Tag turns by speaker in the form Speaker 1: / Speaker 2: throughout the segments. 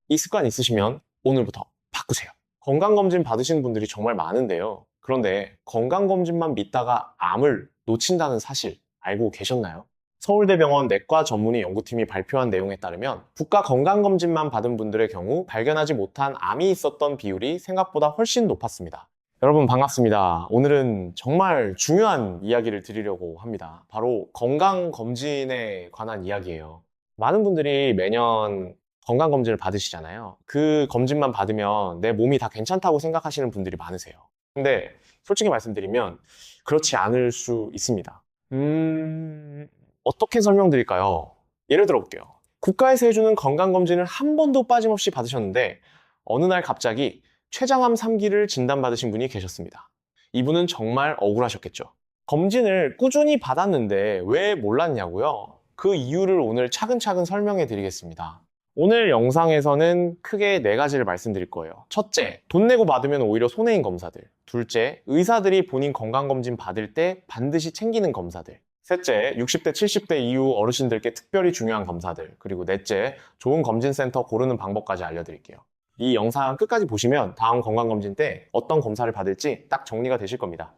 Speaker 1: 이 습관 있으시면 오늘부터 바꾸세요. 건강검진 받으시는 분들이 정말 많은데요. 그런데 건강검진만 믿다가 암을 놓친다는 사실 알고 계셨나요? 서울대병원 내과 전문의 연구팀이 발표한 내용에 따르면 국가 건강검진만 받은 분들의 경우 발견하지 못한 암이 있었던 비율이 생각보다 훨씬 높았습니다. 여러분 반갑습니다. 오늘은 정말 중요한 이야기를 드리려고 합니다. 바로 건강검진에 관한 이야기예요. 많은 분들이 매년 건강검진을 받으시잖아요. 그 검진만 받으면 내 몸이 다 괜찮다고 생각하시는 분들이 많으세요. 근데 솔직히 말씀드리면 그렇지 않을 수 있습니다. 어떻게 설명드릴까요? 예를 들어 볼게요. 국가에서 해주는 건강검진을 한 번도 빠짐없이 받으셨는데 어느 날 갑자기 췌장암 3기를 진단받으신 분이 계셨습니다. 이분은 정말 억울하셨겠죠. 검진을 꾸준히 받았는데 왜 몰랐냐고요? 그 이유를 오늘 차근차근 설명해 드리겠습니다. 오늘 영상에서는 크게 4가지를 말씀드릴 거예요. 첫째, 돈 내고 받으면 오히려 손해인 검사들. 둘째, 의사들이 본인 건강검진 받을 때 반드시 챙기는 검사들. 셋째, 60대, 70대 이후 어르신들께 특별히 중요한 검사들. 그리고 넷째, 좋은 검진센터 고르는 방법까지 알려드릴게요. 이 영상 끝까지 보시면 다음 건강검진 때 어떤 검사를 받을지 딱 정리가 되실 겁니다.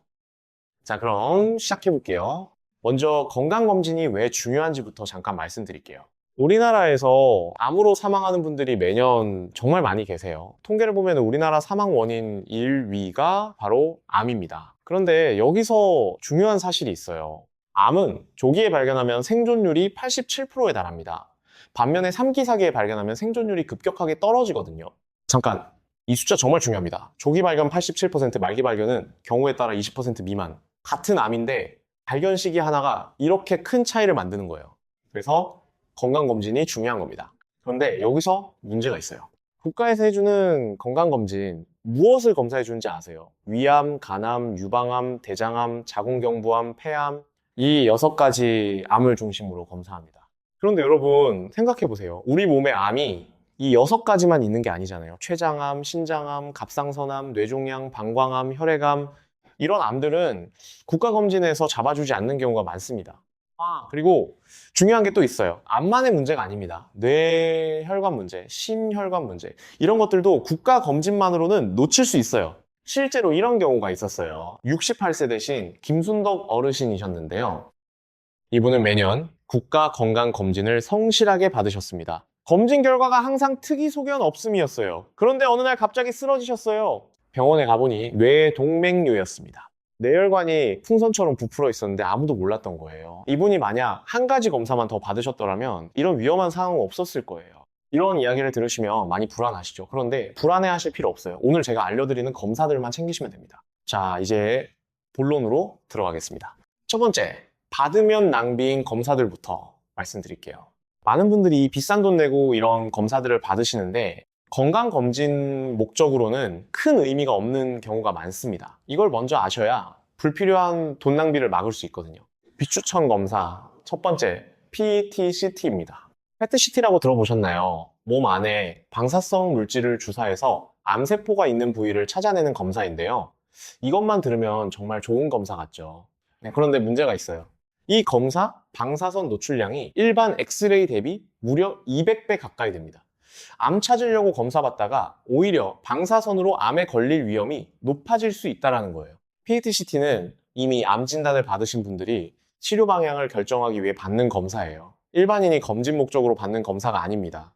Speaker 1: 자, 그럼 시작해 볼게요. 먼저 건강검진이 왜 중요한지부터 잠깐 말씀드릴게요. 우리나라에서 암으로 사망하는 분들이 매년 정말 많이 계세요. 통계를 보면 우리나라 사망 원인 1위가 바로 암입니다. 그런데 여기서 중요한 사실이 있어요. 암은 조기에 발견하면 생존율이 87%에 달합니다. 반면에 3기, 4기에 발견하면 생존율이 급격하게 떨어지거든요. 잠깐, 이 숫자 정말 중요합니다. 조기 발견 87%, 말기 발견은 경우에 따라 20% 미만. 같은 암인데 발견 시기 하나가 이렇게 큰 차이를 만드는 거예요. 그래서 건강검진이 중요한 겁니다. 그런데 여기서 문제가 있어요. 국가에서 해주는 건강검진, 무엇을 검사해 주는지 아세요? 위암, 간암, 유방암, 대장암, 자궁경부암, 폐암, 이 6가지 암을 중심으로 검사합니다. 그런데 여러분 생각해 보세요. 우리 몸에 암이 이 6가지만 있는 게 아니잖아요. 췌장암, 신장암, 갑상선암, 뇌종양, 방광암, 혈액암, 이런 암들은 국가검진에서 잡아주지 않는 경우가 많습니다. 그리고 중요한 게 또 있어요. 암만의 문제가 아닙니다. 뇌혈관 문제, 심혈관 문제, 이런 것들도 국가 검진만으로는 놓칠 수 있어요. 실제로 이런 경우가 있었어요. 68세 되신 김순덕 어르신이셨는데요. 이분은 매년 국가 건강검진을 성실하게 받으셨습니다. 검진 결과가 항상 특이소견 없음이었어요. 그런데 어느 날 갑자기 쓰러지셨어요. 병원에 가보니 뇌동맥류였습니다. 뇌혈관이 풍선처럼 부풀어 있었는데 아무도 몰랐던 거예요. 이분이 만약 한 가지 검사만 더 받으셨더라면 이런 위험한 상황은 없었을 거예요. 이런 이야기를 들으시면 많이 불안하시죠? 그런데 불안해하실 필요 없어요. 오늘 제가 알려드리는 검사들만 챙기시면 됩니다. 자, 이제 본론으로 들어가겠습니다. 첫 번째, 받으면 낭비인 검사들부터 말씀드릴게요. 많은 분들이 비싼 돈 내고 이런 검사들을 받으시는데 건강검진 목적으로는 큰 의미가 없는 경우가 많습니다. 이걸 먼저 아셔야 불필요한 돈 낭비를 막을 수 있거든요. 비추천 검사, 첫 번째, PET-CT입니다. PET-CT라고 들어보셨나요? 몸 안에 방사성 물질을 주사해서 암세포가 있는 부위를 찾아내는 검사인데요. 이것만 들으면 정말 좋은 검사 같죠. 네, 그런데 문제가 있어요. 이 검사 방사선 노출량이 일반 엑스레이 대비 무려 200배 가까이 됩니다. 암 찾으려고 검사 받다가 오히려 방사선으로 암에 걸릴 위험이 높아질 수 있다는 거예요. PET-CT는 이미 암 진단을 받으신 분들이 치료 방향을 결정하기 위해 받는 검사예요. 일반인이 검진 목적으로 받는 검사가 아닙니다.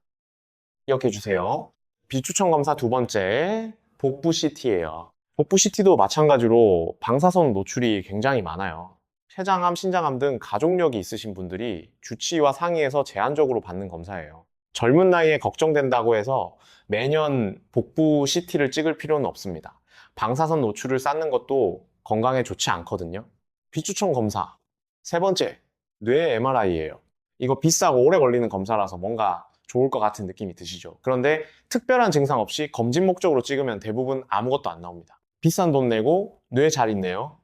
Speaker 1: 기억해 주세요. 비추천 검사 두 번째, 복부 CT예요. 복부 CT도 마찬가지로 방사선 노출이 굉장히 많아요. 췌장암, 신장암 등 가족력이 있으신 분들이 주치의와 상의해서 제한적으로 받는 검사예요. 젊은 나이에 걱정된다고 해서 매년 복부 CT를 찍을 필요는 없습니다. 방사선 노출을 쌓는 것도 건강에 좋지 않거든요. 비추천 검사. 세 번째, 뇌 MRI예요. 이거 비싸고 오래 걸리는 검사라서 뭔가 좋을 것 같은 느낌이 드시죠? 그런데 특별한 증상 없이 검진 목적으로 찍으면 대부분 아무것도 안 나옵니다. 비싼 돈 내고 뇌 잘 있네요.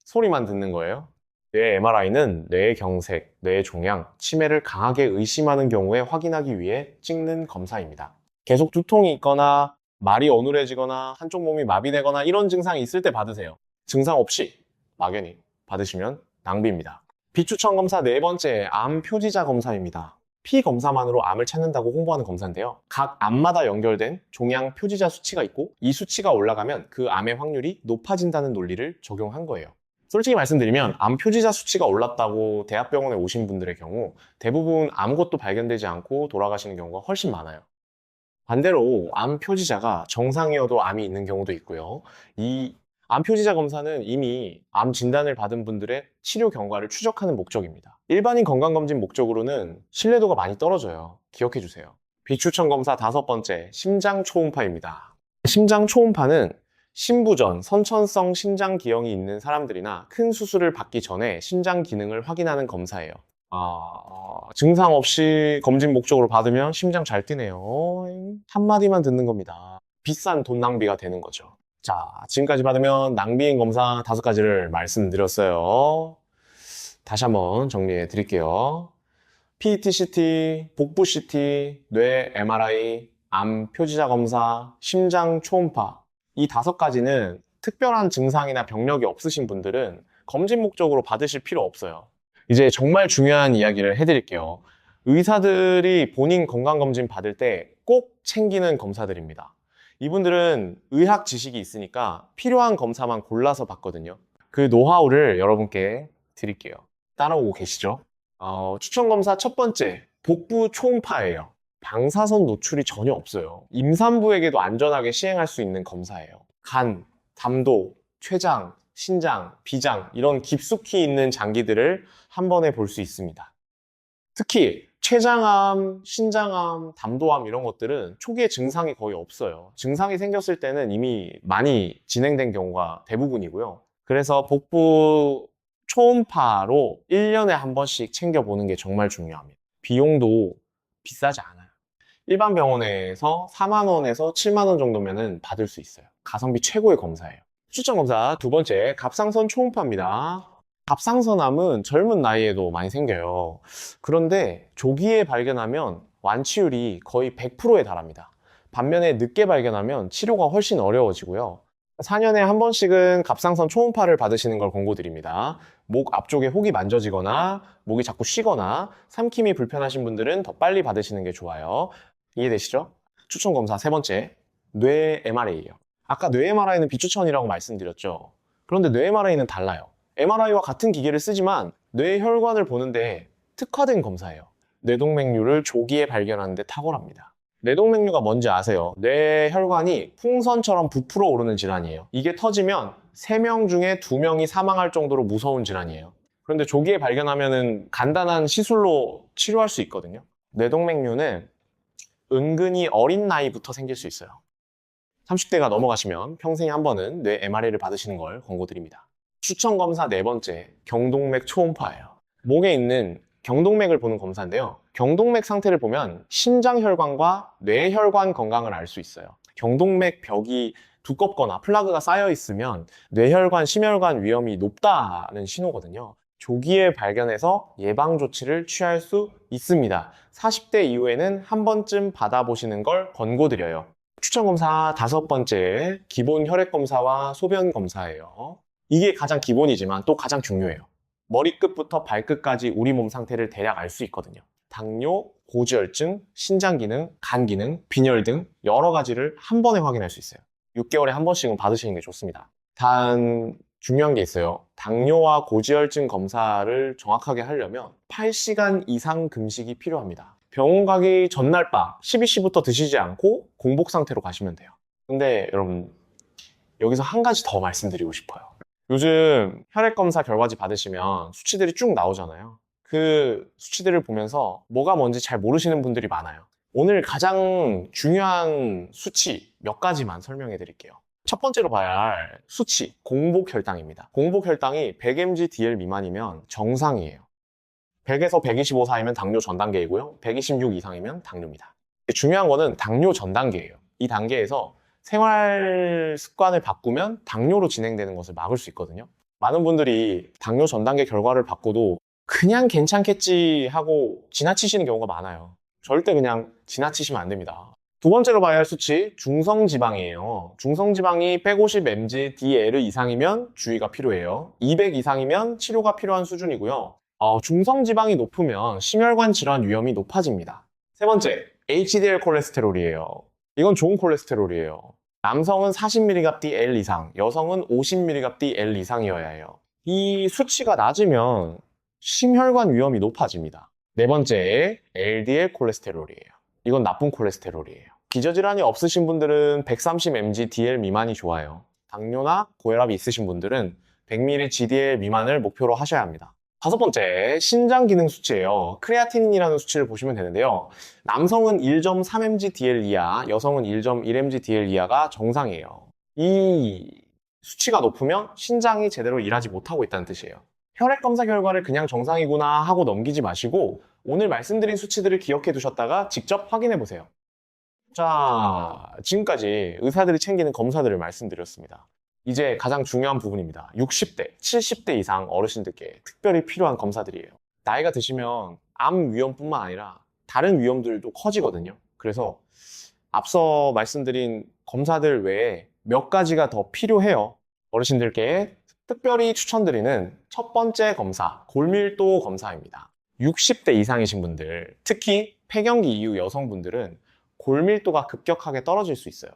Speaker 1: 소리만 듣는 거예요. 뇌 MRI는 뇌의 경색, 뇌의 종양, 치매를 강하게 의심하는 경우에 확인하기 위해 찍는 검사입니다. 계속 두통이 있거나 말이 어눌해지거나 한쪽 몸이 마비되거나 이런 증상이 있을 때 받으세요. 증상 없이 막연히 받으시면 낭비입니다. 비추천 검사 네 번째, 암 표지자 검사입니다. 피 검사만으로 암을 찾는다고 홍보하는 검사인데요. 각 암마다 연결된 종양 표지자 수치가 있고 이 수치가 올라가면 그 암의 확률이 높아진다는 논리를 적용한 거예요. 솔직히 말씀드리면 암 표지자 수치가 올랐다고 대학병원에 오신 분들의 경우 대부분 아무것도 발견되지 않고 돌아가시는 경우가 훨씬 많아요. 반대로 암 표지자가 정상이어도 암이 있는 경우도 있고요. 이 암 표지자 검사는 이미 암 진단을 받은 분들의 치료 경과를 추적하는 목적입니다. 일반인 건강검진 목적으로는 신뢰도가 많이 떨어져요. 기억해 주세요. 비추천 검사 5번째, 심장 초음파입니다. 심장 초음파는 신부전, 선천성 심장 기형이 있는 사람들이나 큰 수술을 받기 전에 심장 기능을 확인하는 검사예요. 증상 없이 검진 목적으로 받으면 심장 잘 뛰네요. 한마디만 듣는 겁니다. 비싼 돈 낭비가 되는 거죠. 자, 지금까지 받으면 낭비인 검사 5가지를 말씀드렸어요. 다시 한번 정리해 드릴게요. PET CT, 복부 CT, 뇌 MRI, 암 표지자 검사, 심장 초음파. 이 5가지는 특별한 증상이나 병력이 없으신 분들은 검진 목적으로 받으실 필요 없어요. 이제 정말 중요한 이야기를 해드릴게요. 의사들이 본인 건강검진 받을 때 꼭 챙기는 검사들입니다. 이분들은 의학 지식이 있으니까 필요한 검사만 골라서 받거든요. 그 노하우를 여러분께 드릴게요. 따라오고 계시죠? 추천 검사 첫 번째, 복부 초음파예요. 방사선 노출이 전혀 없어요. 임산부에게도 안전하게 시행할 수 있는 검사예요. 간, 담도, 췌장, 신장, 비장 이런 깊숙이 있는 장기들을 한 번에 볼 수 있습니다. 특히 췌장암, 신장암, 담도암 이런 것들은 초기에 증상이 거의 없어요. 증상이 생겼을 때는 이미 많이 진행된 경우가 대부분이고요. 그래서 복부 초음파로 1년에 한 번씩 챙겨보는 게 정말 중요합니다. 비용도 비싸지 않아요. 일반 병원에서 4만 원에서 7만 원 정도면 받을 수 있어요. 가성비 최고의 검사예요. 추천 검사 2번째, 갑상선 초음파입니다. 갑상선암은 젊은 나이에도 많이 생겨요. 그런데 조기에 발견하면 완치율이 거의 100%에 달합니다. 반면에 늦게 발견하면 치료가 훨씬 어려워지고요. 4년에 한 번씩은 갑상선 초음파를 받으시는 걸 권고드립니다. 목 앞쪽에 혹이 만져지거나 목이 자꾸 쉬거나 삼킴이 불편하신 분들은 더 빨리 받으시는 게 좋아요. 이해되시죠? 추천 검사 3번째, 뇌 MRA예요. 아까 뇌 MRI는 비추천이라고 말씀드렸죠. 그런데 뇌 MRI는 달라요. MRI와 같은 기계를 쓰지만 뇌 혈관을 보는데 특화된 검사예요. 뇌동맥류를 조기에 발견하는 데 탁월합니다. 뇌동맥류가 뭔지 아세요? 뇌 혈관이 풍선처럼 부풀어 오르는 질환이에요. 이게 터지면 3명 중에 2명이 사망할 정도로 무서운 질환이에요. 그런데 조기에 발견하면 간단한 시술로 치료할 수 있거든요. 뇌동맥류는 은근히 어린 나이부터 생길 수 있어요. 30대가 넘어가시면 평생에 한 번은 뇌 MRI를 받으시는 걸 권고드립니다. 추천 검사 4번째, 경동맥 초음파예요. 목에 있는 경동맥을 보는 검사인데요. 경동맥 상태를 보면 심장혈관과 뇌혈관 건강을 알 수 있어요. 경동맥 벽이 두껍거나 플라그가 쌓여 있으면 뇌혈관, 심혈관 위험이 높다는 신호거든요. 조기에 발견해서 예방 조치를 취할 수 있습니다. 40대 이후에는 한 번쯤 받아보시는 걸 권고드려요. 추천 검사 5번째, 기본 혈액 검사와 소변 검사예요. 이게 가장 기본이지만 또 가장 중요해요. 머리끝부터 발끝까지 우리 몸 상태를 대략 알 수 있거든요. 당뇨, 고지혈증, 신장 기능, 간 기능, 빈혈 등 여러 가지를 한 번에 확인할 수 있어요. 6개월에 한 번씩은 받으시는 게 좋습니다. 단 중요한 게 있어요. 당뇨와 고지혈증 검사를 정확하게 하려면 8시간 이상 금식이 필요합니다. 병원 가기 전날 밤 12시부터 드시지 않고 공복 상태로 가시면 돼요. 근데 여러분 여기서 한 가지 더 말씀드리고 싶어요. 요즘 혈액검사 결과지 받으시면 수치들이 쭉 나오잖아요. 그 수치들을 보면서 뭐가 뭔지 잘 모르시는 분들이 많아요. 오늘 가장 중요한 수치 몇 가지만 설명해 드릴게요. 첫 번째로 봐야 할 수치, 공복혈당입니다. 공복혈당이 100mg/dl 미만이면 정상이에요. 100에서 125 사이면 당뇨 전 단계이고요. 126 이상이면 당뇨입니다. 중요한 거는 당뇨 전 단계예요. 이 단계에서 생활 습관을 바꾸면 당뇨로 진행되는 것을 막을 수 있거든요. 많은 분들이 당뇨 전 단계 결과를 받고도 그냥 괜찮겠지 하고 지나치시는 경우가 많아요. 절대 그냥 지나치시면 안 됩니다. 두 번째로 봐야 할 수치, 중성지방이에요. 중성지방이 150mg/dl 이상이면 주의가 필요해요. 200 이상이면 치료가 필요한 수준이고요. 중성지방이 높으면 심혈관 질환 위험이 높아집니다. 세 번째, HDL 콜레스테롤이에요. 이건 좋은 콜레스테롤이에요. 남성은 40mg/L 이상, 여성은 50mg/L 이상이어야 해요. 이 수치가 낮으면 심혈관 위험이 높아집니다. 네 번째, LDL 콜레스테롤이에요. 이건 나쁜 콜레스테롤이에요. 기저질환이 없으신 분들은 130mg/dl 미만이 좋아요. 당뇨나 고혈압이 있으신 분들은 100mg/dl 미만을 목표로 하셔야 합니다. 다섯 번째, 신장 기능 수치예요. 크레아틴이라는 수치를 보시면 되는데요. 남성은 1.3mg/dl 이하, 여성은 1.1mg/dl 이하가 정상이에요. 이 수치가 높으면 신장이 제대로 일하지 못하고 있다는 뜻이에요. 혈액 검사 결과를 그냥 정상이구나 하고 넘기지 마시고 오늘 말씀드린 수치들을 기억해 두셨다가 직접 확인해 보세요. 자, 지금까지 의사들이 챙기는 검사들을 말씀드렸습니다. 이제 가장 중요한 부분입니다. 60대, 70대 이상 어르신들께 특별히 필요한 검사들이에요. 나이가 드시면 암 위험뿐만 아니라 다른 위험들도 커지거든요. 그래서 앞서 말씀드린 검사들 외에 몇 가지가 더 필요해요. 어르신들께 특별히 추천드리는 첫 번째 검사, 골밀도 검사입니다. 60대 이상이신 분들, 특히 폐경기 이후 여성분들은 골밀도가 급격하게 떨어질 수 있어요.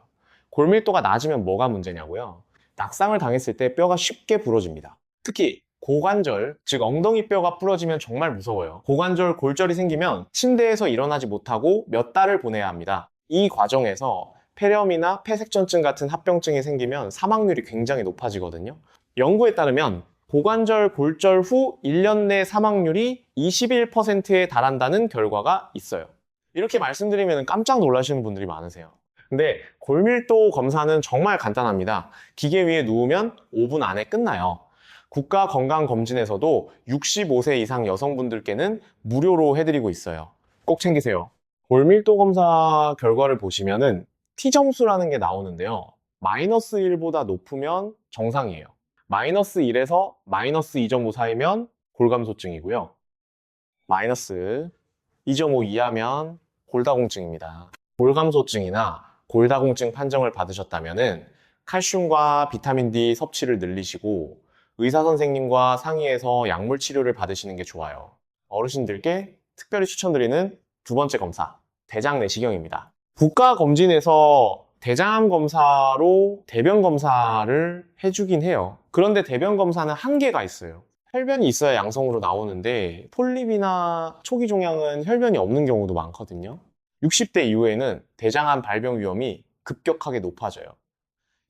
Speaker 1: 골밀도가 낮으면 뭐가 문제냐고요? 낙상을 당했을 때 뼈가 쉽게 부러집니다. 특히 고관절, 즉 엉덩이 뼈가 부러지면 정말 무서워요. 고관절 골절이 생기면 침대에서 일어나지 못하고 몇 달을 보내야 합니다. 이 과정에서 폐렴이나 폐색전증 같은 합병증이 생기면 사망률이 굉장히 높아지거든요. 연구에 따르면 고관절 골절 후 1년 내 사망률이 21%에 달한다는 결과가 있어요. 이렇게 말씀드리면 깜짝 놀라시는 분들이 많으세요. 근데 골밀도 검사는 정말 간단합니다. 기계 위에 누우면 5분 안에 끝나요. 국가건강검진에서도 65세 이상 여성분들께는 무료로 해드리고 있어요. 꼭 챙기세요. 골밀도 검사 결과를 보시면은 T점수라는 게 나오는데요. 마이너스 1보다 높으면 정상이에요. 마이너스 1에서 마이너스 2.5 사이면 골감소증이고요. 마이너스 2.5 이하면 골다공증입니다. 골감소증이나 골다공증 판정을 받으셨다면 칼슘과 비타민 D 섭취를 늘리시고 의사 선생님과 상의해서 약물 치료를 받으시는 게 좋아요. 어르신들께 특별히 추천드리는 두 번째 검사, 대장 내시경입니다. 국가검진에서 대장암 검사로 대변 검사를 해주긴 해요. 그런데 대변 검사는 한계가 있어요. 혈변이 있어야 양성으로 나오는데 폴립이나 초기 종양은 혈변이 없는 경우도 많거든요. 60대 이후에는 대장암 발병 위험이 급격하게 높아져요.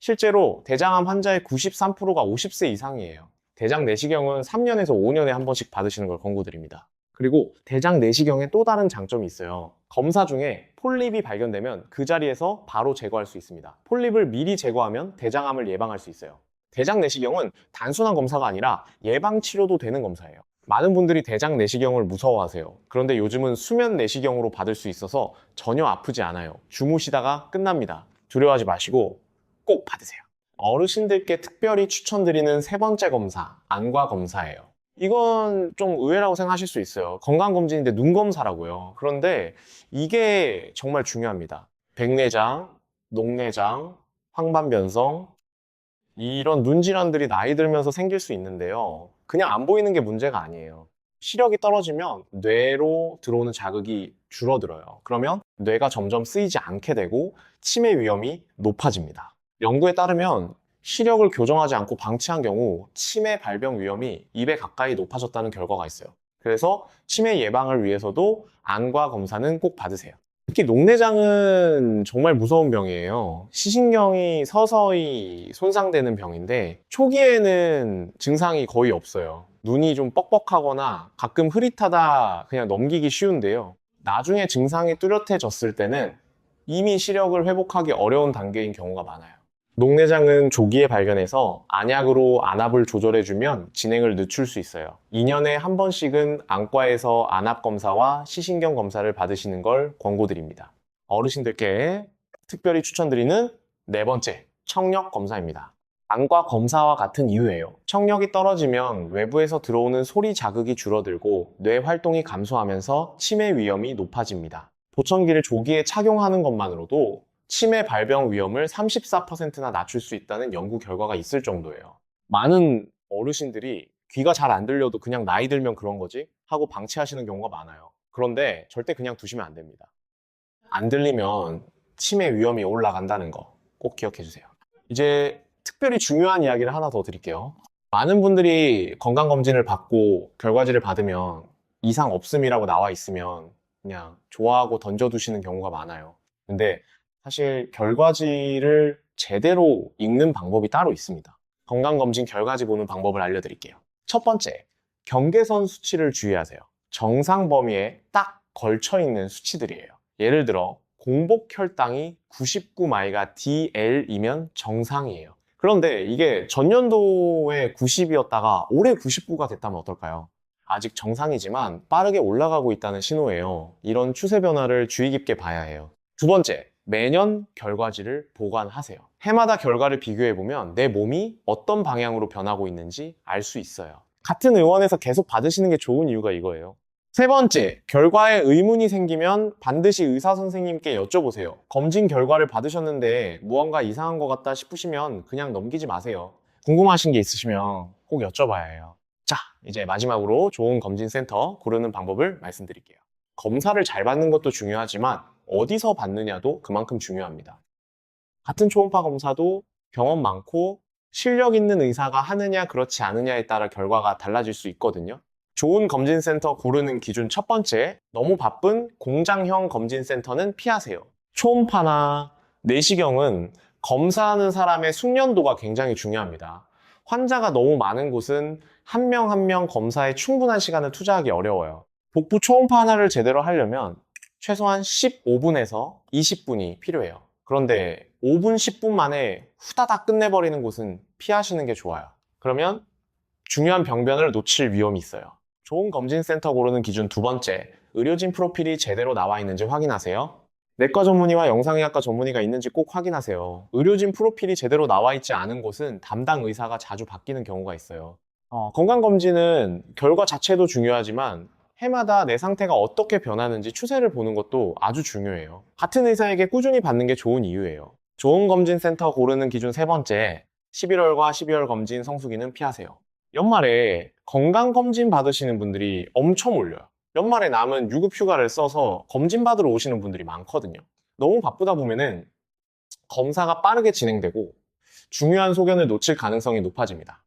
Speaker 1: 실제로 대장암 환자의 93%가 50세 이상이에요. 대장 내시경은 3년에서 5년에 한 번씩 받으시는 걸 권고드립니다. 그리고 대장 내시경에 또 다른 장점이 있어요. 검사 중에 폴립이 발견되면 그 자리에서 바로 제거할 수 있습니다. 폴립을 미리 제거하면 대장암을 예방할 수 있어요. 대장 내시경은 단순한 검사가 아니라 예방 치료도 되는 검사예요. 많은 분들이 대장 내시경을 무서워하세요. 그런데 요즘은 수면 내시경으로 받을 수 있어서 전혀 아프지 않아요. 주무시다가 끝납니다. 두려워하지 마시고 꼭 받으세요. 어르신들께 특별히 추천드리는 세 번째 검사, 안과 검사예요. 이건 좀 의외라고 생각하실 수 있어요. 건강검진인데 눈 검사라고요. 그런데 이게 정말 중요합니다. 백내장, 녹내장, 황반변성, 이런 눈 질환들이 나이 들면서 생길 수 있는데요. 그냥 안 보이는 게 문제가 아니에요. 시력이 떨어지면 뇌로 들어오는 자극이 줄어들어요. 그러면 뇌가 점점 쓰이지 않게 되고 치매 위험이 높아집니다. 연구에 따르면 시력을 교정하지 않고 방치한 경우 치매 발병 위험이 2배 가까이 높아졌다는 결과가 있어요. 그래서 치매 예방을 위해서도 안과 검사는 꼭 받으세요. 특히 녹내장은 정말 무서운 병이에요. 시신경이 서서히 손상되는 병인데 초기에는 증상이 거의 없어요. 눈이 좀 뻑뻑하거나 가끔 흐릿하다 그냥 넘기기 쉬운데요. 나중에 증상이 뚜렷해졌을 때는 이미 시력을 회복하기 어려운 단계인 경우가 많아요. 녹내장은 조기에 발견해서 안약으로 안압을 조절해주면 진행을 늦출 수 있어요. 2년에 한 번씩은 안과에서 안압 검사와 시신경 검사를 받으시는 걸 권고드립니다. 어르신들께 특별히 추천드리는 네 번째, 청력 검사입니다. 안과 검사와 같은 이유예요. 청력이 떨어지면 외부에서 들어오는 소리 자극이 줄어들고 뇌 활동이 감소하면서 치매 위험이 높아집니다. 보청기를 조기에 착용하는 것만으로도 치매 발병 위험을 34%나 낮출 수 있다는 연구 결과가 있을 정도예요. 많은 어르신들이 귀가 잘 안 들려도 그냥 나이 들면 그런 거지 하고 방치하시는 경우가 많아요. 그런데 절대 그냥 두시면 안 됩니다. 안 들리면 치매 위험이 올라간다는 거 꼭 기억해 주세요. 이제 특별히 중요한 이야기를 하나 더 드릴게요. 많은 분들이 건강검진을 받고 결과지를 받으면 이상 없음이라고 나와 있으면 그냥 좋아하고 던져두시는 경우가 많아요. 근데 사실 결과지를 제대로 읽는 방법이 따로 있습니다. 건강검진 결과지 보는 방법을 알려드릴게요. 첫 번째, 경계선 수치를 주의하세요. 정상 범위에 딱 걸쳐 있는 수치들이에요. 예를 들어 공복 혈당이 99마이가 DL이면 정상이에요. 그런데 이게 전년도에 90이었다가 올해 99가 됐다면 어떨까요? 아직 정상이지만 빠르게 올라가고 있다는 신호예요. 이런 추세 변화를 주의 깊게 봐야 해요. 두 번째, 매년 결과지를 보관하세요. 해마다 결과를 비교해보면 내 몸이 어떤 방향으로 변하고 있는지 알 수 있어요. 같은 의원에서 계속 받으시는 게 좋은 이유가 이거예요. 세 번째, 결과에 의문이 생기면 반드시 의사 선생님께 여쭤보세요. 검진 결과를 받으셨는데 무언가 이상한 것 같다 싶으시면 그냥 넘기지 마세요. 궁금하신 게 있으시면 꼭 여쭤봐야 해요. 자, 이제 마지막으로 좋은 검진센터 고르는 방법을 말씀드릴게요. 검사를 잘 받는 것도 중요하지만 어디서 받느냐도 그만큼 중요합니다. 같은 초음파 검사도 경험 많고 실력 있는 의사가 하느냐 그렇지 않느냐에 따라 결과가 달라질 수 있거든요. 좋은 검진센터 고르는 기준 첫 번째, 너무 바쁜 공장형 검진센터는 피하세요. 초음파나 내시경은 검사하는 사람의 숙련도가 굉장히 중요합니다. 환자가 너무 많은 곳은 한 명 한 명 검사에 충분한 시간을 투자하기 어려워요. 복부 초음파 하나를 제대로 하려면 최소한 15분에서 20분이 필요해요. 그런데 5분, 10분 만에 후다닥 끝내버리는 곳은 피하시는 게 좋아요. 그러면 중요한 병변을 놓칠 위험이 있어요. 좋은 검진센터 고르는 기준 두 번째, 의료진 프로필이 제대로 나와 있는지 확인하세요. 내과 전문의와 영상의학과 전문의가 있는지 꼭 확인하세요. 의료진 프로필이 제대로 나와 있지 않은 곳은 담당 의사가 자주 바뀌는 경우가 있어요. 건강검진은 결과 자체도 중요하지만 해마다 내 상태가 어떻게 변하는지 추세를 보는 것도 아주 중요해요. 같은 의사에게 꾸준히 받는 게 좋은 이유예요. 좋은 검진센터 고르는 기준 세 번째, 11월과 12월 검진 성수기는 피하세요. 연말에 건강검진 받으시는 분들이 엄청 몰려요. 연말에 남은 유급휴가를 써서 검진 받으러 오시는 분들이 많거든요. 너무 바쁘다 보면은 검사가 빠르게 진행되고 중요한 소견을 놓칠 가능성이 높아집니다.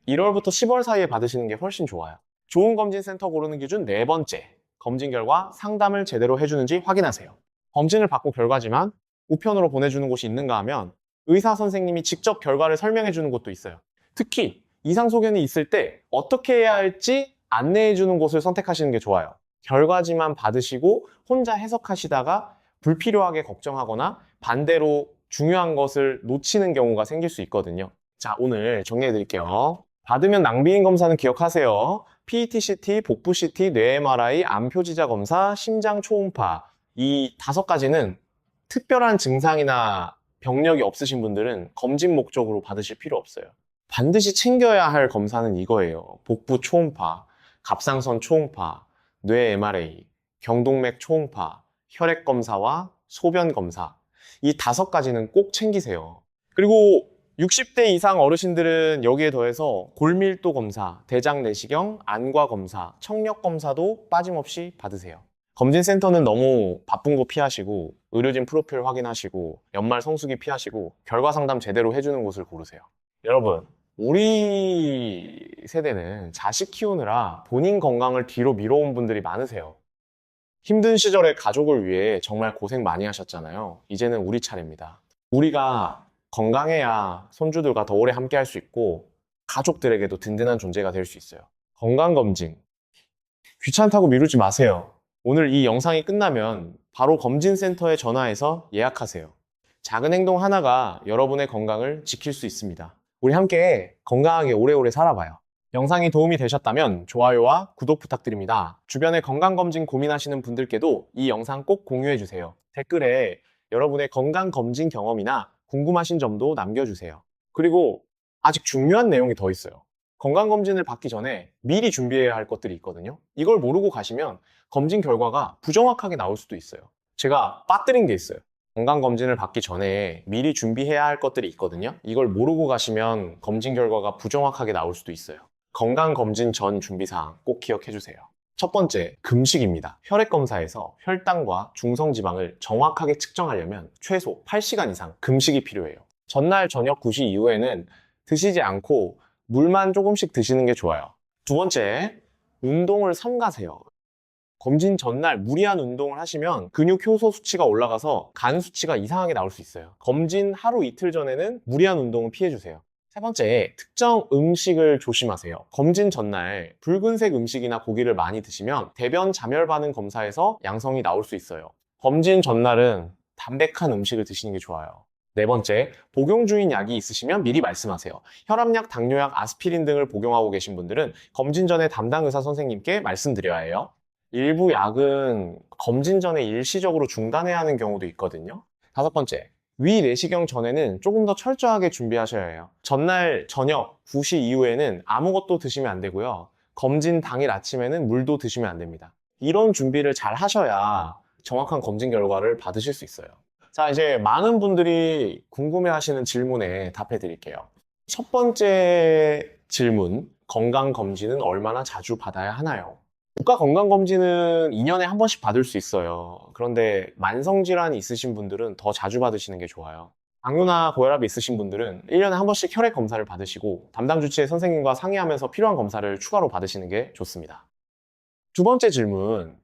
Speaker 1: 1월부터 10월 사이에 받으시는 게 훨씬 좋아요. 좋은 검진센터 고르는 기준 네 번째, 검진 결과 상담을 제대로 해주는지 확인하세요. 검진을 받고 결과지만 우편으로 보내주는 곳이 있는가 하면 의사 선생님이 직접 결과를 설명해주는 곳도 있어요. 특히 이상 소견이 있을 때 어떻게 해야 할지 안내해주는 곳을 선택하시는 게 좋아요. 결과지만 받으시고 혼자 해석하시다가 불필요하게 걱정하거나 반대로 중요한 것을 놓치는 경우가 생길 수 있거든요. 자, 오늘 정리해드릴게요. 받으면 낭비인 검사는 기억하세요. PET-CT, 복부-CT, 뇌 MRI, 암 표지자 검사, 심장 초음파 이 5가지는 특별한 증상이나 병력이 없으신 분들은 검진 목적으로 받으실 필요 없어요. 반드시 챙겨야 할 검사는 이거예요. 복부 초음파, 갑상선 초음파, 뇌 MRI, 경동맥 초음파, 혈액 검사와 소변 검사 이 5가지는 꼭 챙기세요. 그리고 60대 이상 어르신들은 여기에 더해서 골밀도 검사, 대장 내시경, 안과 검사, 청력 검사도 빠짐없이 받으세요. 검진센터는 너무 바쁜 거 피하시고 의료진 프로필 확인하시고 연말 성수기 피하시고 결과 상담 제대로 해주는 곳을 고르세요. 여러분, 우리 세대는 자식 키우느라 본인 건강을 뒤로 미뤄온 분들이 많으세요. 힘든 시절에 가족을 위해 정말 고생 많이 하셨잖아요. 이제는 우리 차례입니다. 우리가 건강해야 손주들과 더 오래 함께 할 수 있고 가족들에게도 든든한 존재가 될 수 있어요. 건강검진 귀찮다고 미루지 마세요. 오늘 이 영상이 끝나면 바로 검진센터에 전화해서 예약하세요. 작은 행동 하나가 여러분의 건강을 지킬 수 있습니다. 우리 함께 건강하게 오래오래 살아봐요. 영상이 도움이 되셨다면 좋아요와 구독 부탁드립니다. 주변에 건강검진 고민하시는 분들께도 이 영상 꼭 공유해주세요. 댓글에 여러분의 건강검진 경험이나 궁금하신 점도 남겨주세요. 그리고 아직 중요한 내용이 더 있어요. 건강검진을 받기 전에 미리 준비해야 할 것들이 있거든요. 이걸 모르고 가시면 검진 결과가 부정확하게 나올 수도 있어요. 제가 빠뜨린 게 있어요. 건강검진을 받기 전에 미리 준비해야 할 것들이 있거든요. 이걸 모르고 가시면 검진 결과가 부정확하게 나올 수도 있어요. 건강검진 전 준비사항 꼭 기억해주세요. 첫 번째, 금식입니다. 혈액검사에서 혈당과 중성지방을 정확하게 측정하려면 최소 8시간 이상 금식이 필요해요. 전날 저녁 9시 이후에는 드시지 않고 물만 조금씩 드시는 게 좋아요. 두 번째, 운동을 삼가세요. 검진 전날 무리한 운동을 하시면 근육 효소 수치가 올라가서 간 수치가 이상하게 나올 수 있어요. 검진 하루 이틀 전에는 무리한 운동은 피해주세요. 세 번째, 특정 음식을 조심하세요. 검진 전날 붉은색 음식이나 고기를 많이 드시면 대변 잠열 반응 검사에서 양성이 나올 수 있어요. 검진 전날은 담백한 음식을 드시는 게 좋아요. 네 번째, 복용 중인 약이 있으시면 미리 말씀하세요. 혈압약, 당뇨약, 아스피린 등을 복용하고 계신 분들은 검진 전에 담당 의사 선생님께 말씀드려야 해요. 일부 약은 검진 전에 일시적으로 중단해야 하는 경우도 있거든요. 다섯 번째, 위 내시경 전에는 조금 더 철저하게 준비하셔야 해요. 전날 저녁 9시 이후에는 아무것도 드시면 안 되고요. 검진 당일 아침에는 물도 드시면 안 됩니다. 이런 준비를 잘 하셔야 정확한 검진 결과를 받으실 수 있어요. 자, 이제 많은 분들이 궁금해 하시는 질문에 답해 드릴게요. 첫 번째 질문, 건강검진은 얼마나 자주 받아야 하나요? 국가건강검진은 2년에 한 번씩 받을 수 있어요. 그런데 만성질환이 있으신 분들은 더 자주 받으시는 게 좋아요. 당뇨나 고혈압이 있으신 분들은 1년에 한 번씩 혈액 검사를 받으시고 담당 주치의 선생님과 상의하면서 필요한 검사를 추가로 받으시는 게 좋습니다. 두 번째 질문,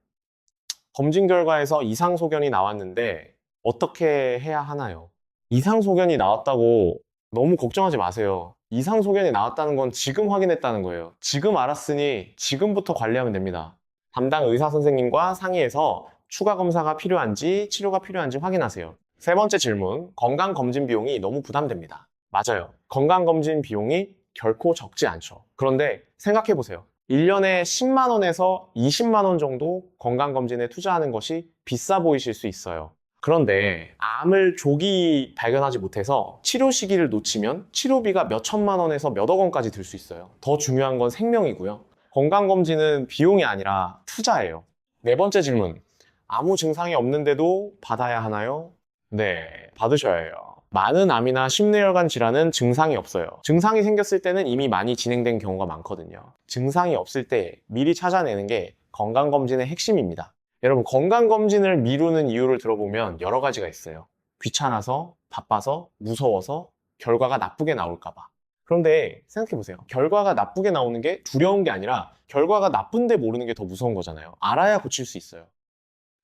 Speaker 1: 검진 결과에서 이상 소견이 나왔는데 어떻게 해야 하나요? 이상 소견이 나왔다고 너무 걱정하지 마세요. 이상 소견이 나왔다는 건 지금 확인했다는 거예요. 지금 알았으니 지금부터 관리하면 됩니다. 담당 의사 선생님과 상의해서 추가 검사가 필요한지 치료가 필요한지 확인하세요. 세 번째 질문, 건강검진 비용이 너무 부담됩니다. 맞아요. 건강검진 비용이 결코 적지 않죠. 그런데 생각해보세요. 1년에 10만 원에서 20만 원 정도 건강검진에 투자하는 것이 비싸 보이실 수 있어요. 그런데 암을 조기 발견하지 못해서 치료 시기를 놓치면 치료비가 몇 천만 원에서 몇억 원까지 들 수 있어요. 더 중요한 건 생명이고요. 건강검진은 비용이 아니라 투자예요. 네 번째 질문, 아무 증상이 없는데도 받아야 하나요? 네, 받으셔야 해요. 많은 암이나 심뇌혈관 질환은 증상이 없어요. 증상이 생겼을 때는 이미 많이 진행된 경우가 많거든요. 증상이 없을 때 미리 찾아내는 게 건강검진의 핵심입니다. 여러분, 건강검진을 미루는 이유를 들어보면 여러 가지가 있어요. 귀찮아서, 바빠서, 무서워서, 결과가 나쁘게 나올까봐. 그런데 생각해보세요. 결과가 나쁘게 나오는 게 두려운 게 아니라 결과가 나쁜데 모르는 게 더 무서운 거잖아요. 알아야 고칠 수 있어요.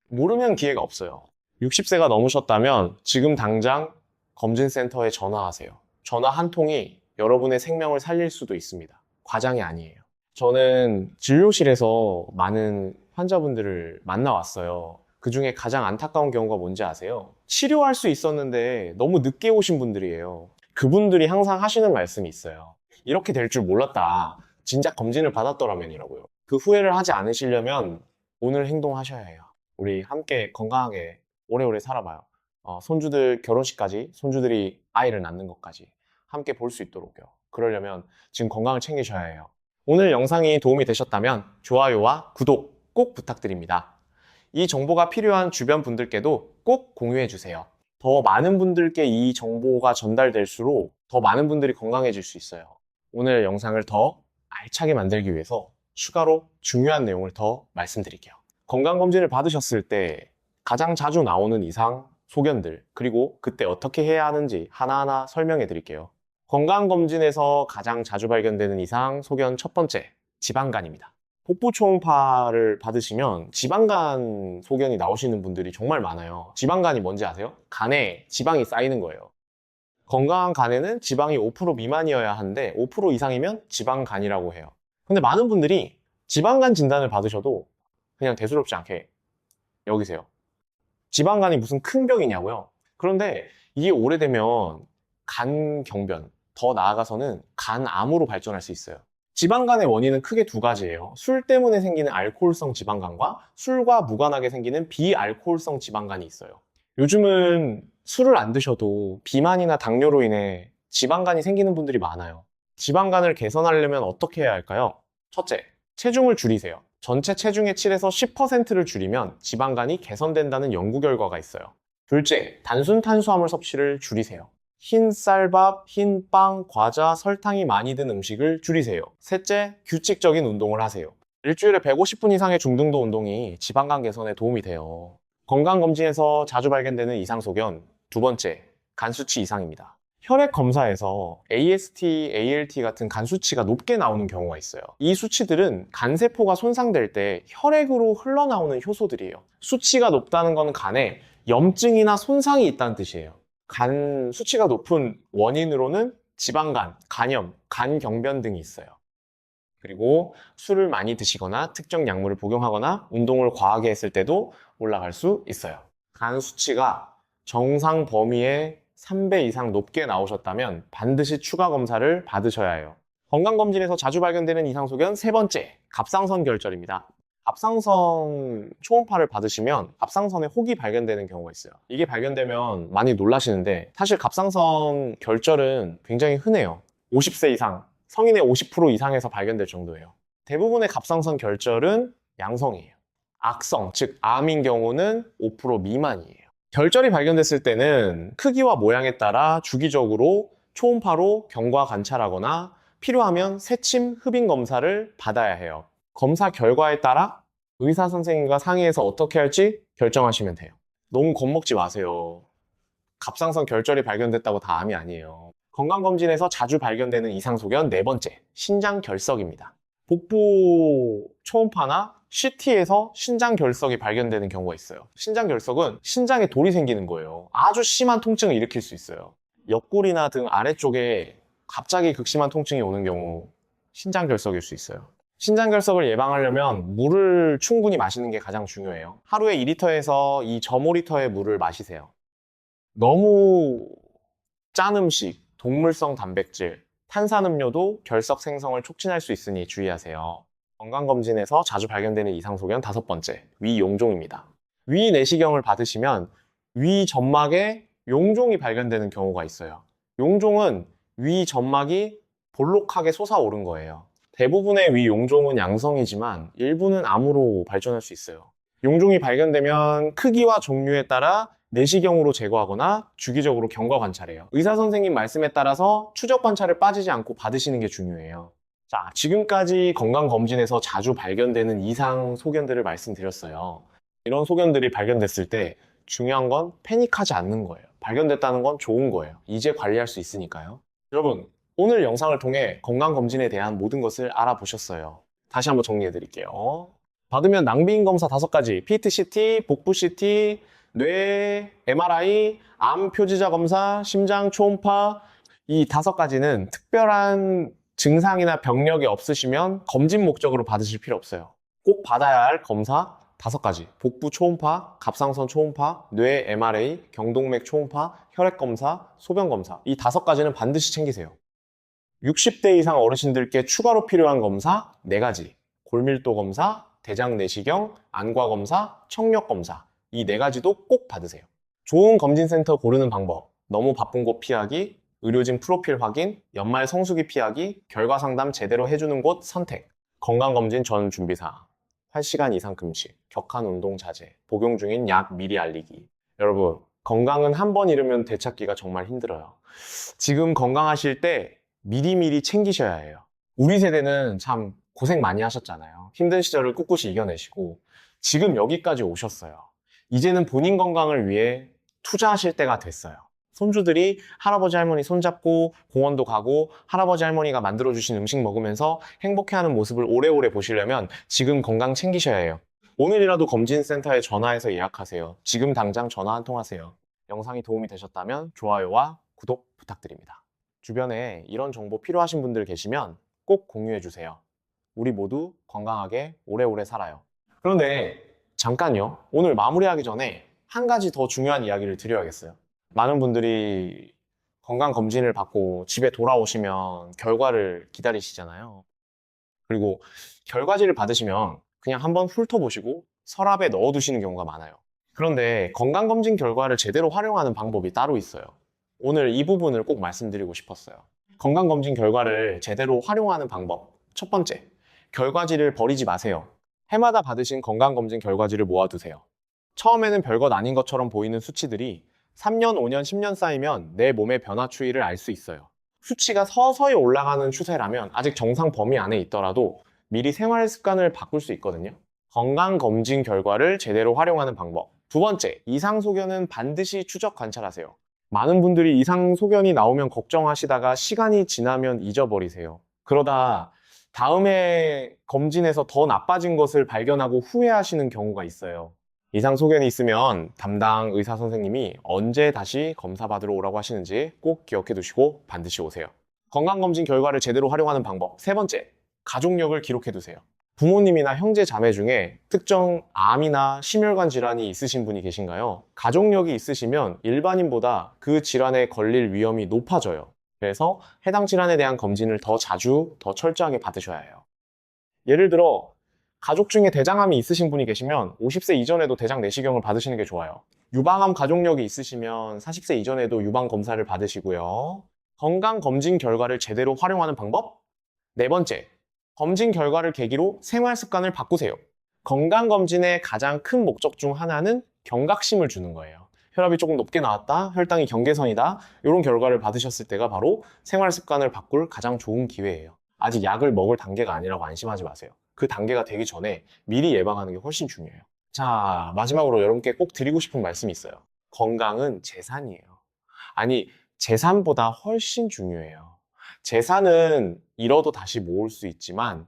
Speaker 1: 모르면 기회가 없어요. 60세가 넘으셨다면 지금 당장 검진센터에 전화하세요. 전화 한 통이 여러분의 생명을 살릴 수도 있습니다. 과장이 아니에요. 저는 진료실에서 많은 환자분들을 만나왔어요. 그 중에 가장 안타까운 경우가 뭔지 아세요? 치료할 수 있었는데 너무 늦게 오신 분들이에요. 그분들이 항상 하시는 말씀이 있어요. 이렇게 될 줄 몰랐다. 진작 검진을 받았더라면이라고요. 그 후회를 하지 않으시려면 오늘 행동하셔야 해요. 우리 함께 건강하게 오래오래 살아봐요. 손주들 결혼식까지, 손주들이 아이를 낳는 것까지 함께 볼 수 있도록요. 그러려면 지금 건강을 챙기셔야 해요. 오늘 영상이 도움이 되셨다면 좋아요와 구독 꼭 부탁드립니다. 이 정보가 필요한 주변 분들께도 꼭 공유해 주세요. 더 많은 분들께 이 정보가 전달될수록 더 많은 분들이 건강해질 수 있어요. 오늘 영상을 더 알차게 만들기 위해서 추가로 중요한 내용을 더 말씀드릴게요. 건강검진을 받으셨을 때 가장 자주 나오는 이상, 소견들, 그리고 그때 어떻게 해야 하는지 하나하나 설명해 드릴게요. 건강검진에서 가장 자주 발견되는 이상, 소견 첫 번째, 지방간입니다. 복부 초음파를 받으시면 지방간 소견이 나오시는 분들이 정말 많아요. 지방간이 뭔지 아세요? 간에 지방이 쌓이는 거예요. 건강한 간에는 지방이 5% 미만이어야 하는데 5% 이상이면 지방간이라고 해요. 근데 많은 분들이 지방간 진단을 받으셔도 그냥 대수롭지 않게 여기세요. 지방간이 무슨 큰 병이냐고요? 그런데 이게 오래되면 간경변, 더 나아가서는 간암으로 발전할 수 있어요. 지방간의 원인은 크게 두 가지예요. 술 때문에 생기는 알코올성 지방간과 술과 무관하게 생기는 비알코올성 지방간이 있어요. 요즘은 술을 안 드셔도 비만이나 당뇨로 인해 지방간이 생기는 분들이 많아요. 지방간을 개선하려면 어떻게 해야 할까요? 첫째, 체중을 줄이세요. 전체 체중의 7에서 10%를 줄이면 지방간이 개선된다는 연구 결과가 있어요. 둘째, 단순 탄수화물 섭취를 줄이세요. 흰 쌀밥, 흰 빵, 과자, 설탕이 많이 든 음식을 줄이세요. 셋째, 규칙적인 운동을 하세요. 일주일에 150분 이상의 중등도 운동이 지방간 개선에 도움이 돼요. 건강검진에서 자주 발견되는 이상소견, 두 번째, 간 수치 이상입니다. 혈액 검사에서 AST, ALT 같은 간 수치가 높게 나오는 경우가 있어요. 이 수치들은 간세포가 손상될 때 혈액으로 흘러나오는 효소들이에요. 수치가 높다는 건 간에 염증이나 손상이 있다는 뜻이에요. 간 수치가 높은 원인으로는 지방간, 간염, 간경변 등이 있어요. 그리고 술을 많이 드시거나 특정 약물을 복용하거나 운동을 과하게 했을 때도 올라갈 수 있어요. 간 수치가 정상 범위의 3배 이상 높게 나오셨다면 반드시 추가 검사를 받으셔야 해요. 건강검진에서 자주 발견되는 이상소견 세 번째, 갑상선 결절입니다. 갑상선 초음파를 받으시면 갑상선에 혹이 발견되는 경우가 있어요. 이게 발견되면 많이 놀라시는데 사실 갑상선 결절은 굉장히 흔해요. 50세 이상, 성인의 50% 이상에서 발견될 정도예요. 대부분의 갑상선 결절은 양성이에요. 악성, 즉 암인 경우는 5% 미만이에요. 결절이 발견됐을 때는 크기와 모양에 따라 주기적으로 초음파로 경과 관찰하거나 필요하면 새침 흡인 검사를 받아야 해요. 검사 결과에 따라 의사 선생님과 상의해서 어떻게 할지 결정하시면 돼요. 너무 겁먹지 마세요. 갑상선 결절이 발견됐다고 다 암이 아니에요. 건강검진에서 자주 발견되는 이상소견 네 번째, 신장 결석입니다. 복부 초음파나 CT에서 신장 결석이 발견되는 경우가 있어요. 신장 결석은 신장에 돌이 생기는 거예요. 아주 심한 통증을 일으킬 수 있어요. 옆구리나 등 아래쪽에 갑자기 극심한 통증이 오는 경우 신장 결석일 수 있어요. 신장 결석을 예방하려면 물을 충분히 마시는 게 가장 중요해요. 하루에 2리터에서 2.5리터의 물을 마시세요. 너무 짠 음식, 동물성 단백질, 탄산음료도 결석 생성을 촉진할 수 있으니 주의하세요. 건강검진에서 자주 발견되는 이상소견 다섯 번째, 위용종입니다. 위 내시경을 받으시면 위 점막에 용종이 발견되는 경우가 있어요. 용종은 위 점막이 볼록하게 솟아오른 거예요. 대부분의 위 용종은 양성이지만 일부는 암으로 발전할 수 있어요. 용종이 발견되면 크기와 종류에 따라 내시경으로 제거하거나 주기적으로 경과 관찰해요. 의사 선생님 말씀에 따라서 추적 관찰을 빠지지 않고 받으시는 게 중요해요. 자, 지금까지 건강검진에서 자주 발견되는 이상 소견들을 말씀드렸어요. 이런 소견들이 발견됐을 때 중요한 건 패닉하지 않는 거예요. 발견됐다는 건 좋은 거예요. 이제 관리할 수 있으니까요. 여러분, 오늘 영상을 통해 건강검진에 대한 모든 것을 알아보셨어요. 다시 한번 정리해 드릴게요. 받으면 낭비인 검사 5가지, PET CT, 복부 CT, 뇌, MRI, 암 표지자 검사, 심장 초음파, 이 5가지는 특별한 증상이나 병력이 없으시면 검진 목적으로 받으실 필요 없어요. 꼭 받아야 할 검사 5가지. 복부 초음파, 갑상선 초음파, 뇌 MRI, 경동맥 초음파, 혈액 검사, 소변 검사. 이 5가지는 반드시 챙기세요. 60대 이상 어르신들께 추가로 필요한 검사 4가지. 골밀도 검사, 대장 내시경, 안과 검사, 청력 검사. 이 4가지도 꼭 받으세요. 좋은 검진센터 고르는 방법. 너무 바쁜 곳 피하기, 의료진 프로필 확인, 연말 성수기 피하기, 결과 상담 제대로 해주는 곳 선택. 건강검진 전 준비사. 8시간 이상 금식, 격한 운동 자제, 복용 중인 약 미리 알리기. 여러분, 건강은 한 번 잃으면 되찾기가 정말 힘들어요. 지금 건강하실 때 미리미리 챙기셔야 해요. 우리 세대는 참 고생 많이 하셨잖아요. 힘든 시절을 꿋꿋이 이겨내시고 지금 여기까지 오셨어요. 이제는 본인 건강을 위해 투자하실 때가 됐어요. 손주들이 할아버지 할머니 손잡고 공원도 가고 할아버지 할머니가 만들어주신 음식 먹으면서 행복해하는 모습을 오래오래 보시려면 지금 건강 챙기셔야 해요. 오늘이라도 검진센터에 전화해서 예약하세요. 지금 당장 전화 한 통 하세요. 영상이 도움이 되셨다면 좋아요와 구독 부탁드립니다. 주변에 이런 정보 필요하신 분들 계시면 꼭 공유해주세요. 우리 모두 건강하게 오래오래 살아요. 그런데 잠깐요. 오늘 마무리하기 전에 한 가지 더 중요한 이야기를 드려야겠어요. 많은 분들이 건강검진을 받고 집에 돌아오시면 결과를 기다리시잖아요. 그리고 결과지를 받으시면 그냥 한번 훑어보시고 서랍에 넣어두시는 경우가 많아요. 그런데 건강검진 결과를 제대로 활용하는 방법이 따로 있어요. 오늘 이 부분을 꼭 말씀드리고 싶었어요. 건강검진 결과를 제대로 활용하는 방법. 첫 번째, 결과지를 버리지 마세요. 해마다 받으신 건강검진 결과지를 모아두세요. 처음에는 별것 아닌 것처럼 보이는 수치들이 3년, 5년, 10년 쌓이면 내 몸의 변화 추이를 알 수 있어요. 수치가 서서히 올라가는 추세라면 아직 정상 범위 안에 있더라도 미리 생활 습관을 바꿀 수 있거든요. 건강검진 결과를 제대로 활용하는 방법. 두 번째, 이상소견은 반드시 추적 관찰하세요. 많은 분들이 이상소견이 나오면 걱정하시다가 시간이 지나면 잊어버리세요. 그러다 다음에 검진에서 더 나빠진 것을 발견하고 후회하시는 경우가 있어요. 이상소견이 있으면 담당 의사 선생님이 언제 다시 검사 받으러 오라고 하시는지 꼭 기억해 두시고 반드시 오세요. 건강검진 결과를 제대로 활용하는 방법. 세 번째, 가족력을 기록해 두세요. 부모님이나 형제 자매 중에 특정 암이나 심혈관 질환이 있으신 분이 계신가요? 가족력이 있으시면 일반인보다 그 질환에 걸릴 위험이 높아져요. 그래서 해당 질환에 대한 검진을 더 자주, 더 철저하게 받으셔야 해요. 예를 들어 가족 중에 대장암이 있으신 분이 계시면 50세 이전에도 대장 내시경을 받으시는 게 좋아요. 유방암 가족력이 있으시면 40세 이전에도 유방 검사를 받으시고요. 건강검진 결과를 제대로 활용하는 방법? 네 번째, 검진 결과를 계기로 생활 습관을 바꾸세요. 건강검진의 가장 큰 목적 중 하나는 경각심을 주는 거예요. 혈압이 조금 높게 나왔다, 혈당이 경계선이다, 이런 결과를 받으셨을 때가 바로 생활 습관을 바꿀 가장 좋은 기회예요. 아직 약을 먹을 단계가 아니라고 안심하지 마세요. 그 단계가 되기 전에 미리 예방하는 게 훨씬 중요해요. 자, 마지막으로 여러분께 꼭 드리고 싶은 말씀이 있어요. 건강은 재산이에요. 아니, 재산보다 훨씬 중요해요. 재산은 잃어도 다시 모을 수 있지만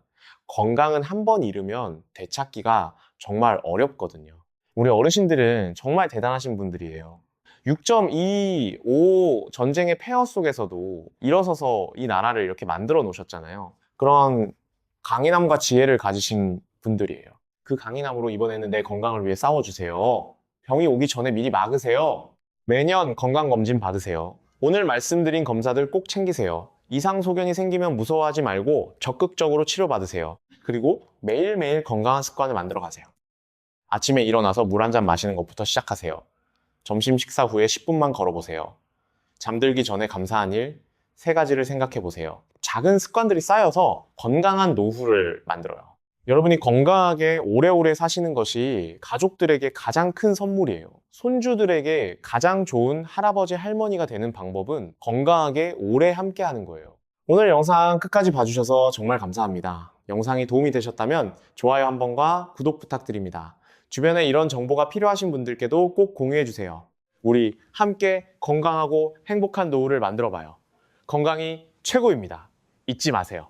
Speaker 1: 건강은 한 번 잃으면 되찾기가 정말 어렵거든요. 우리 어르신들은 정말 대단하신 분들이에요. 6.25 전쟁의 폐허 속에서도 일어서서 이 나라를 이렇게 만들어 놓으셨잖아요. 그런 강인함과 지혜를 가지신 분들이에요. 그 강인함으로 이번에는 내 건강을 위해 싸워주세요. 병이 오기 전에 미리 막으세요. 매년 건강검진 받으세요. 오늘 말씀드린 검사들 꼭 챙기세요. 이상소견이 생기면 무서워하지 말고 적극적으로 치료받으세요. 그리고 매일매일 건강한 습관을 만들어 가세요. 아침에 일어나서 물 한 잔 마시는 것부터 시작하세요. 점심 식사 후에 10분만 걸어보세요. 잠들기 전에 감사한 일, 세 가지를 생각해 보세요. 작은 습관들이 쌓여서 건강한 노후를 만들어요. 여러분이 건강하게 오래오래 사시는 것이 가족들에게 가장 큰 선물이에요. 손주들에게 가장 좋은 할아버지, 할머니가 되는 방법은 건강하게 오래 함께 하는 거예요. 오늘 영상 끝까지 봐주셔서 정말 감사합니다. 영상이 도움이 되셨다면 좋아요 한 번과 구독 부탁드립니다. 주변에 이런 정보가 필요하신 분들께도 꼭 공유해주세요. 우리 함께 건강하고 행복한 노후를 만들어봐요. 건강이 최고입니다. 잊지 마세요.